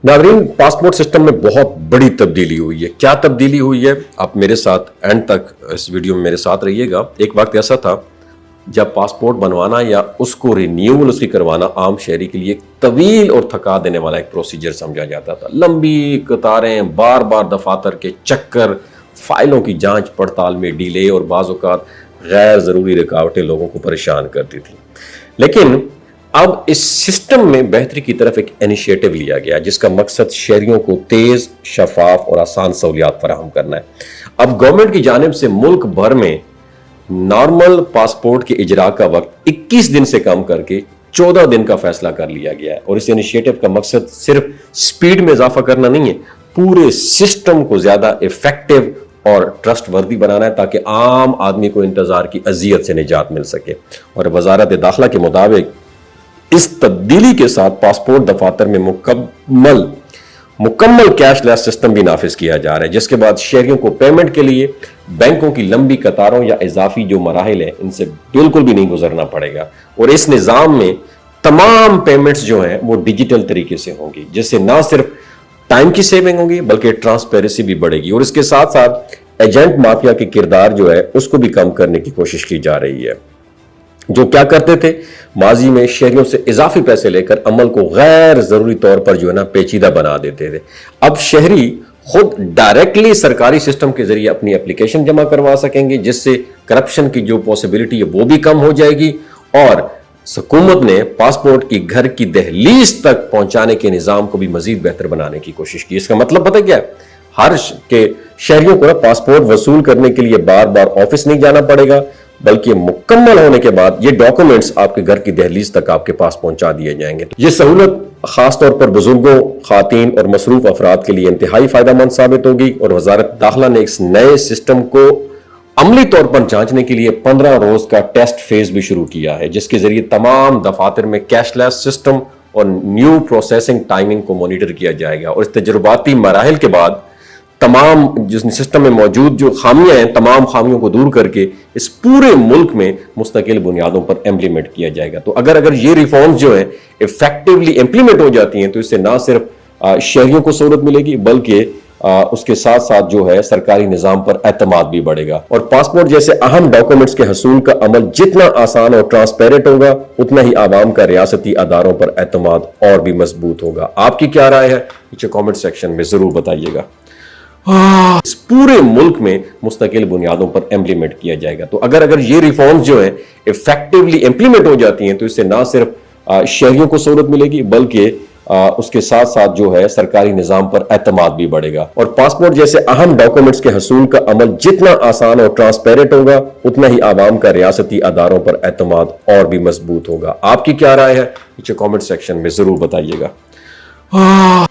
ناظرین، passport system میں بہت بڑی تبدیلی ہوئی ہے۔ کیا تبدیلی ہوئی ہے؟ آپ میرے ساتھ اینڈ تک اس ویڈیو میں میرے ساتھ رہیے گا۔ ایک وقت ایسا تھا جب پاسپورٹ بنوانا یا اس کو رینیول اس کی کروانا عام شہری کے لیے ایک طویل اور تھکا دینے والا ایک پروسیجر سمجھا جاتا تھا۔ لمبی قطاریں، بار بار دفاتر کے چکر، فائلوں کی جانچ پڑتال میں ڈیلے اور بعض اوقات غیر ضروری رکاوٹیں لوگوں کو پریشان کرتی تھیں۔ لیکن اب اس سسٹم میں بہتری کی طرف ایک انیشیٹو لیا گیا جس کا مقصد شہریوں کو تیز، شفاف اور آسان سہولیات فراہم کرنا ہے۔ اب گورنمنٹ کی جانب سے ملک بھر میں نارمل پاسپورٹ کے اجراء کا وقت 21 دن سے کم کر کے 14 دن کا فیصلہ کر لیا گیا ہے، اور اس انیشیٹو کا مقصد صرف سپیڈ میں اضافہ کرنا نہیں ہے، پورے سسٹم کو زیادہ ایفیکٹو اور ٹرسٹ وردی بنانا ہے تاکہ عام آدمی کو انتظار کی اذیت سے نجات مل سکے۔ اور وزارت داخلہ کے مطابق اس تبدیلی کے ساتھ پاسپورٹ دفاتر میں مکمل کیش لیس سسٹم بھی نافذ کیا جا رہا ہے، جس کے بعد شہریوں کو پیمنٹ کے لیے بینکوں کی لمبی قطاروں یا اضافی جو مراحل ہیں ان سے بالکل بھی نہیں گزرنا پڑے گا۔ اور اس نظام میں تمام پیمنٹس جو ہیں وہ ڈیجیٹل طریقے سے ہوں گی، جس سے نہ صرف ٹائم کی سیونگ ہوگی بلکہ ٹرانسپیرنسی بھی بڑھے گی، اور اس کے ساتھ ساتھ ایجنٹ مافیا کے کردار جو ہے اس کو بھی کم کرنے کی کوشش کی جا رہی ہے، جو کیا کرتے تھے ماضی میں شہریوں سے اضافی پیسے لے کر عمل کو غیر ضروری طور پر جو ہے نا پیچیدہ بنا دیتے تھے۔ اب شہری خود ڈائریکٹلی سرکاری سسٹم کے ذریعے اپنی اپلیکیشن جمع کروا سکیں گے، جس سے کرپشن کی جو پاسبلٹی ہے وہ بھی کم ہو جائے گی، اور حکومت نے پاسپورٹ کی گھر کی دہلیز تک پہنچانے کے نظام کو بھی مزید بہتر بنانے کی کوشش کی۔ اس کا مطلب پتہ کیا ہے؟ ہر شہریوں کو پاسپورٹ وصول کرنے کے لیے بار بار آفس نہیں جانا پڑے گا، بلکہ مکمل ہونے کے بعد یہ ڈاکومنٹس آپ کے گھر کی دہلیز تک آپ کے پاس پہنچا دیے جائیں گے۔ یہ سہولت خاص طور پر بزرگوں، خواتین اور مصروف افراد کے لیے انتہائی فائدہ مند ثابت ہوگی، اور وزارت داخلہ نے اس نئے سسٹم کو عملی طور پر جانچنے کے لیے 15 روز کا ٹیسٹ فیز بھی شروع کیا ہے، جس کے ذریعے تمام دفاتر میں کیش لیس سسٹم اور نیو پروسیسنگ ٹائمنگ کو مانیٹر کیا جائے گا۔ اور اس تجرباتی مراحل کے بعد تمام جس سسٹم میں موجود جو خامیاں ہیں تمام خامیوں کو دور کر کے اس پورے ملک میں مستقل بنیادوں پر امپلیمنٹ کیا جائے گا۔ تو اگر یہ ریفارمز جو ہیں ایفیکٹولی امپلیمنٹ ہو جاتی ہیں تو اس سے نہ صرف شہریوں کو سہولت ملے گی بلکہ اس کے ساتھ ساتھ جو ہے سرکاری نظام پر اعتماد بھی بڑھے گا، اور پاسپورٹ جیسے اہم ڈاکومنٹس کے حصول کا عمل جتنا آسان اور ٹرانسپیرنٹ ہوگا اتنا ہی عوام کا ریاستی اداروں پر اعتماد اور بھی مضبوط ہوگا۔ آپ کی کیا رائے ہے؟ نیچے کامنٹ سیکشن میں ضرور بتائیے گا۔ اس پورے ملک میں مستقل بنیادوں پر امپلیمنٹ کیا جائے گا۔ تو اگر یہ ریفارمز جو ہیں ایفیکٹولی امپلیمنٹ ہو جاتی ہیں تو اس سے نہ صرف شہریوں کو سہولت ملے گی بلکہ اس کے ساتھ ساتھ جو ہے سرکاری نظام پر اعتماد بھی بڑھے گا، اور پاسپورٹ جیسے اہم ڈاکومنٹس کے حصول کا عمل جتنا آسان اور ٹرانسپیرنٹ ہوگا اتنا ہی عوام کا ریاستی اداروں پر اعتماد اور بھی مضبوط ہوگا۔ آپ کی کیا رائے ہے؟ نیچے کامنٹ سیکشن میں ضرور بتائیے گا۔